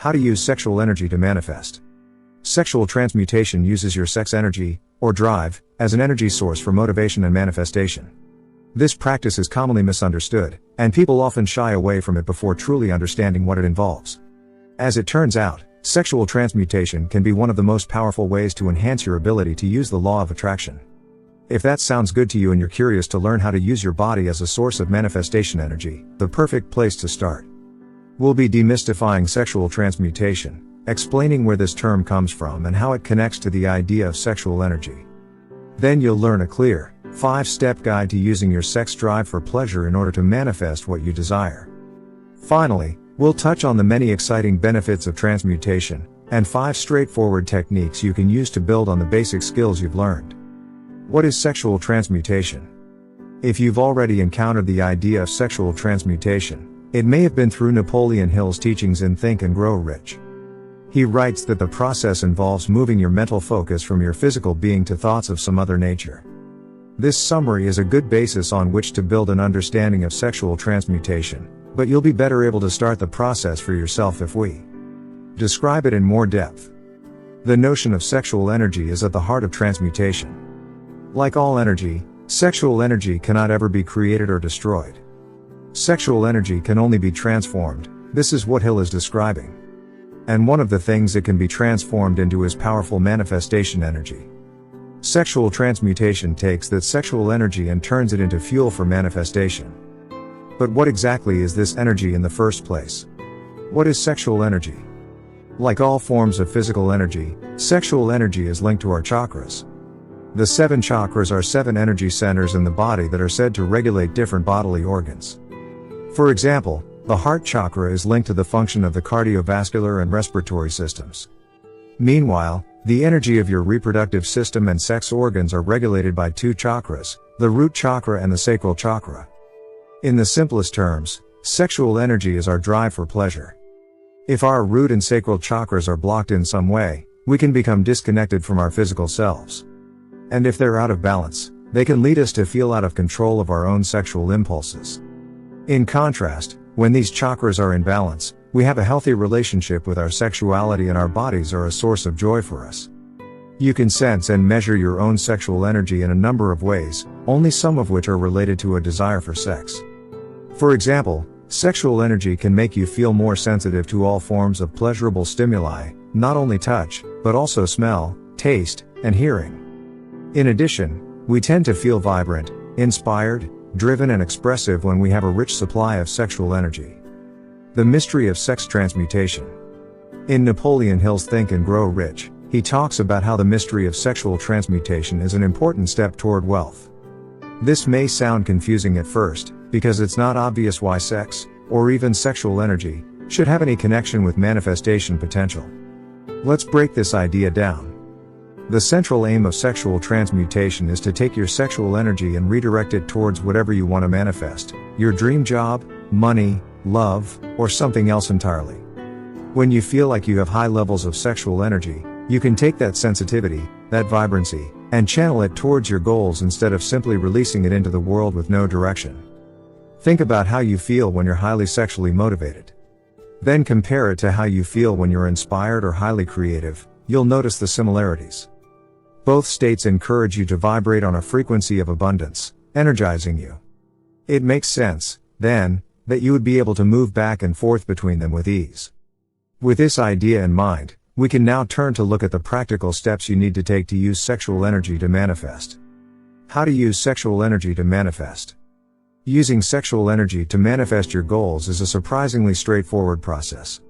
How to use sexual energy to manifest. Sexual transmutation uses your sex energy, or drive, as an energy source for motivation and manifestation. This practice is commonly misunderstood, and people often shy away from it before truly understanding what it involves. As it turns out, sexual transmutation can be one of the most powerful ways to enhance your ability to use the law of attraction. If that sounds good to you and you're curious to learn how to use your body as a source of manifestation energy, the perfect place to start. We'll be demystifying sexual transmutation, explaining where this term comes from and how it connects to the idea of sexual energy. Then you'll learn a clear, 5-step guide to using your sex drive for pleasure in order to manifest what you desire. Finally, we'll touch on the many exciting benefits of transmutation, and 5 straightforward techniques you can use to build on the basic skills you've learned. What is sexual transmutation? If you've already encountered the idea of sexual transmutation, it may have been through Napoleon Hill's teachings in Think and Grow Rich. He writes that the process involves moving your mental focus from your physical being to thoughts of some other nature. This summary is a good basis on which to build an understanding of sexual transmutation, but you'll be better able to start the process for yourself if we describe it in more depth. The notion of sexual energy is at the heart of transmutation. Like all energy, sexual energy cannot ever be created or destroyed. Sexual energy can only be transformed. This is what Hill is describing. And one of the things it can be transformed into is powerful manifestation energy. Sexual transmutation takes that sexual energy and turns it into fuel for manifestation. But what exactly is this energy in the first place? What is sexual energy? Like all forms of physical energy, sexual energy is linked to our chakras. The 7 chakras are 7 energy centers in the body that are said to regulate different bodily organs. For example, the heart chakra is linked to the function of the cardiovascular and respiratory systems. Meanwhile, the energy of your reproductive system and sex organs are regulated by 2 chakras, the root chakra and the sacral chakra. In the simplest terms, sexual energy is our drive for pleasure. If our root and sacral chakras are blocked in some way, we can become disconnected from our physical selves. And if they're out of balance, they can lead us to feel out of control of our own sexual impulses. In contrast, when these chakras are in balance, we have a healthy relationship with our sexuality and our bodies are a source of joy for us. You can sense and measure your own sexual energy in a number of ways, only some of which are related to a desire for sex. For example, sexual energy can make you feel more sensitive to all forms of pleasurable stimuli, not only touch, but also smell, taste, and hearing. In addition, we tend to feel vibrant, inspired, driven and expressive when we have a rich supply of sexual energy. The mystery of sex transmutation. In Napoleon Hill's Think and Grow Rich, he talks about how the mystery of sexual transmutation is an important step toward wealth. This may sound confusing at first, because it's not obvious why sex, or even sexual energy, should have any connection with manifestation potential. Let's break this idea down. The central aim of sexual transmutation is to take your sexual energy and redirect it towards whatever you want to manifest, your dream job, money, love, or something else entirely. When you feel like you have high levels of sexual energy, you can take that sensitivity, that vibrancy, and channel it towards your goals instead of simply releasing it into the world with no direction. Think about how you feel when you're highly sexually motivated. Then compare it to how you feel when you're inspired or highly creative. You'll notice the similarities. Both states encourage you to vibrate on a frequency of abundance, energizing you. It makes sense, then, that you would be able to move back and forth between them with ease. With this idea in mind, we can now turn to look at the practical steps you need to take to use sexual energy to manifest. How to use sexual energy to manifest. Using sexual energy to manifest your goals is a surprisingly straightforward process.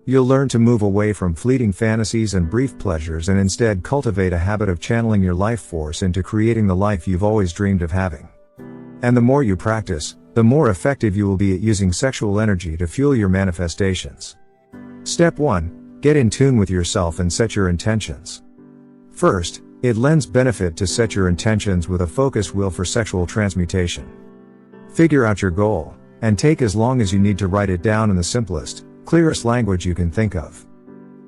You'll learn to move away from fleeting fantasies and brief pleasures and instead cultivate a habit of channeling your life force into creating the life you've always dreamed of having. And the more you practice, the more effective you will be at using sexual energy to fuel your manifestations. Step 1. Get in tune with yourself and set your intentions. First, it lends benefit to set your intentions with a focused will for sexual transmutation. Figure out your goal, and take as long as you need to write it down in the simplest, clearest language you can think of.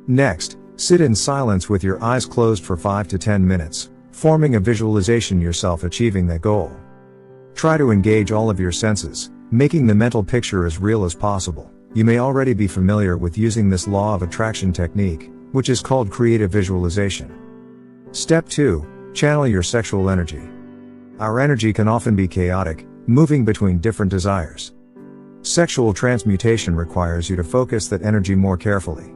Next, sit in silence with your eyes closed for 5 to 10 minutes, forming a visualization yourself achieving that goal. Try to engage all of your senses, making the mental picture as real as possible. You may already be familiar with using this law of attraction technique, which is called creative visualization. Step 2. Channel your sexual energy. Our energy can often be chaotic, moving between different desires. Sexual transmutation requires you to focus that energy more carefully.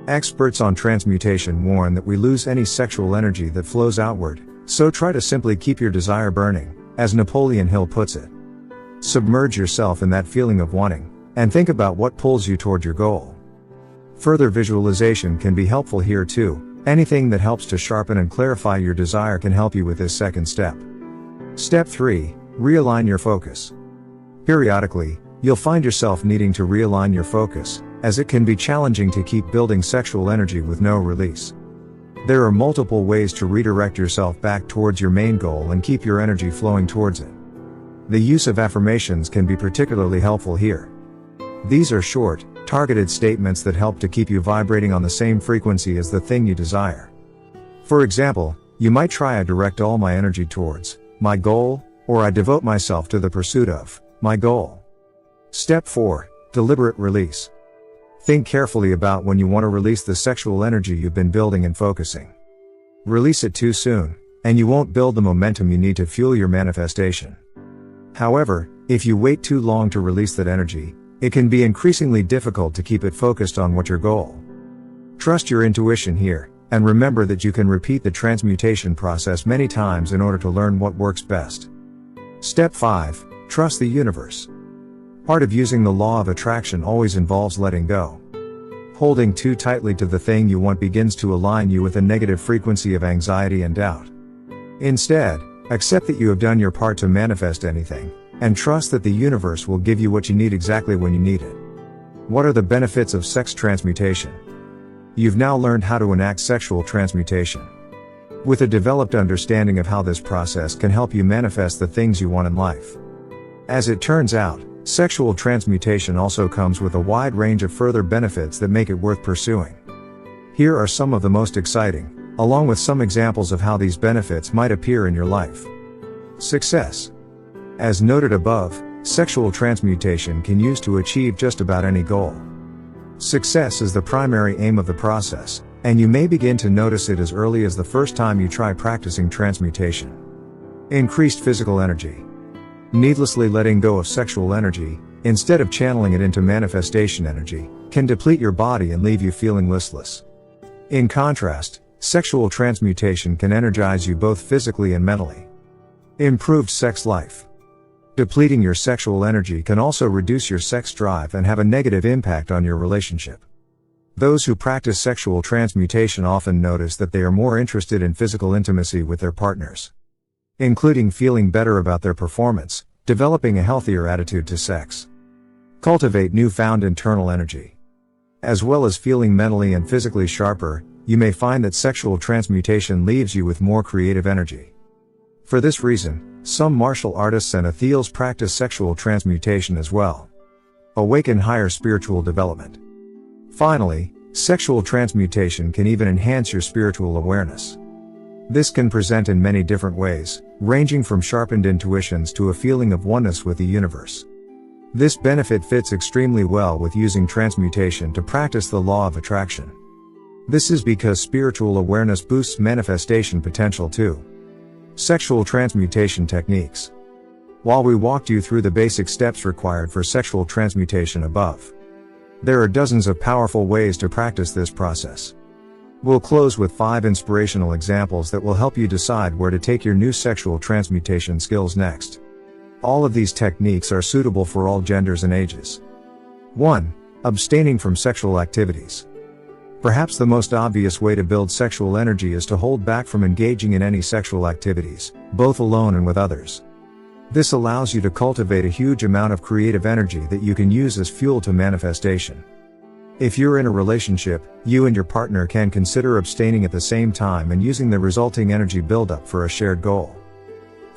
Experts on transmutation warn that we lose any sexual energy that flows outward, so try to simply keep your desire burning, as Napoleon Hill puts it. Submerge yourself in that feeling of wanting, and think about what pulls you toward your goal. Further visualization can be helpful here too. Anything that helps to sharpen and clarify your desire can help you with this second step. Step 3. Realign your focus. Periodically, you'll find yourself needing to realign your focus, as it can be challenging to keep building sexual energy with no release. There are multiple ways to redirect yourself back towards your main goal and keep your energy flowing towards it. The use of affirmations can be particularly helpful here. These are short, targeted statements that help to keep you vibrating on the same frequency as the thing you desire. For example, you might try "I direct all my energy towards my goal," or "I devote myself to the pursuit of my goal." Step 4. Deliberate release. Think carefully about when you want to release the sexual energy you've been building and focusing. Release it too soon, and you won't build the momentum you need to fuel your manifestation. However, if you wait too long to release that energy, it can be increasingly difficult to keep it focused on your goal. Trust your intuition here, and remember that you can repeat the transmutation process many times in order to learn what works best. Step 5. Trust the universe. Part of using the law of attraction always involves letting go. Holding too tightly to the thing you want begins to align you with a negative frequency of anxiety and doubt. Instead, accept that you have done your part to manifest anything, and trust that the universe will give you what you need exactly when you need it. What are the benefits of sex transmutation? You've now learned how to enact sexual transmutation. With a developed understanding of how this process can help you manifest the things you want in life. As it turns out, sexual transmutation also comes with a wide range of further benefits that make it worth pursuing. Here are some of the most exciting, along with some examples of how these benefits might appear in your life. Success. As noted above, sexual transmutation can use to achieve just about any goal. Success is the primary aim of the process, and you may begin to notice it as early as the first time you try practicing transmutation. Increased physical energy. Needlessly letting go of sexual energy, instead of channeling it into manifestation energy, can deplete your body and leave you feeling listless. In contrast, sexual transmutation can energize you both physically and mentally. Improved sex life. Depleting your sexual energy can also reduce your sex drive and have a negative impact on your relationship. Those who practice sexual transmutation often notice that they are more interested in physical intimacy with their partners, including feeling better about their performance, developing a healthier attitude to sex. Cultivate newfound internal energy. As well as feeling mentally and physically sharper, you may find that sexual transmutation leaves you with more creative energy. For this reason, some martial artists and athletes practice sexual transmutation as well. Awaken higher spiritual development. Finally, sexual transmutation can even enhance your spiritual awareness. This can present in many different ways, ranging from sharpened intuitions to a feeling of oneness with the universe. This benefit fits extremely well with using transmutation to practice the law of attraction. This is because spiritual awareness boosts manifestation potential too. Sexual transmutation techniques. While we walked you through the basic steps required for sexual transmutation above, there are dozens of powerful ways to practice this process. We'll close with 5 inspirational examples that will help you decide where to take your new sexual transmutation skills next. All of these techniques are suitable for all genders and ages. 1. Abstaining from sexual activities. Perhaps the most obvious way to build sexual energy is to hold back from engaging in any sexual activities, both alone and with others. This allows you to cultivate a huge amount of creative energy that you can use as fuel to manifestation. If you're in a relationship, you and your partner can consider abstaining at the same time and using the resulting energy buildup for a shared goal.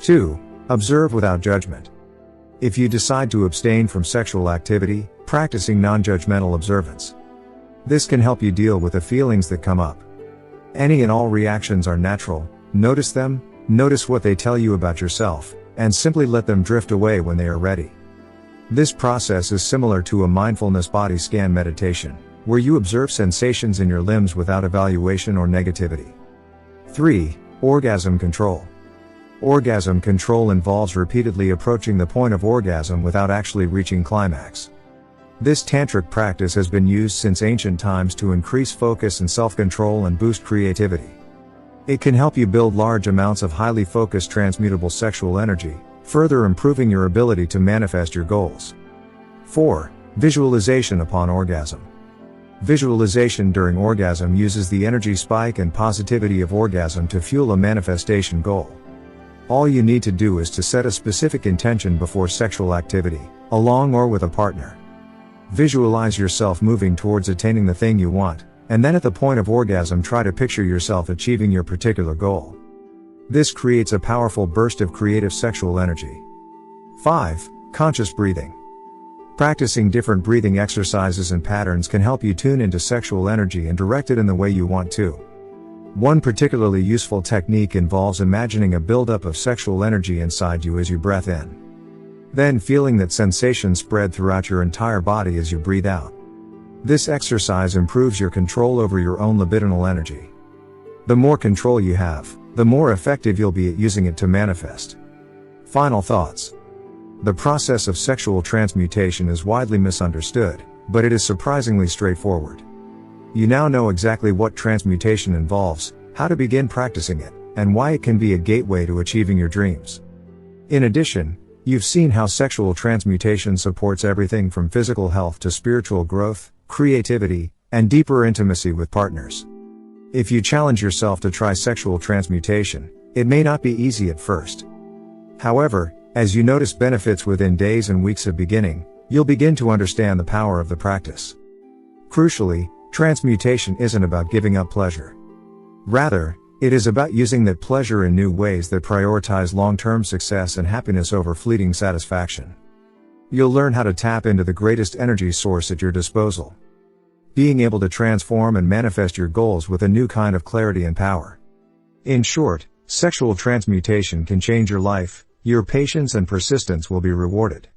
2. Observe without judgment. If you decide to abstain from sexual activity, practicing non-judgmental observance. This can help you deal with the feelings that come up. Any and all reactions are natural. Notice them, notice what they tell you about yourself, and simply let them drift away when they are ready. This process is similar to a mindfulness body scan meditation, where you observe sensations in your limbs without evaluation or negativity. 3. Orgasm control. Orgasm control involves repeatedly approaching the point of orgasm without actually reaching climax. This tantric practice has been used since ancient times to increase focus and self-control and boost creativity. It can help you build large amounts of highly focused transmutable sexual energy, further improving your ability to manifest your goals. 4. Visualization upon orgasm. Visualization during orgasm uses the energy spike and positivity of orgasm to fuel a manifestation goal. All you need to do is to set a specific intention before sexual activity, alone or with a partner. Visualize yourself moving towards attaining the thing you want, and then at the point of orgasm try to picture yourself achieving your particular goal. This creates a powerful burst of creative sexual energy. 5. Conscious breathing. Practicing different breathing exercises and patterns can help you tune into sexual energy and direct it in the way you want to. One particularly useful technique involves imagining a buildup of sexual energy inside you as you breath in. Then feeling that sensation spread throughout your entire body as you breathe out. This exercise improves your control over your own libidinal energy. The more control you have, the more effective you'll be at using it to manifest. Final thoughts. The process of sexual transmutation is widely misunderstood, but it is surprisingly straightforward. You now know exactly what transmutation involves, how to begin practicing it, and why it can be a gateway to achieving your dreams. In addition, you've seen how sexual transmutation supports everything from physical health to spiritual growth, creativity, and deeper intimacy with partners. If you challenge yourself to try sexual transmutation, it may not be easy at first. However, as you notice benefits within days and weeks of beginning, you'll begin to understand the power of the practice. Crucially, transmutation isn't about giving up pleasure. Rather, it is about using that pleasure in new ways that prioritize long-term success and happiness over fleeting satisfaction. You'll learn how to tap into the greatest energy source at your disposal, being able to transform and manifest your goals with a new kind of clarity and power. In short, sexual transmutation can change your life. Your patience and persistence will be rewarded.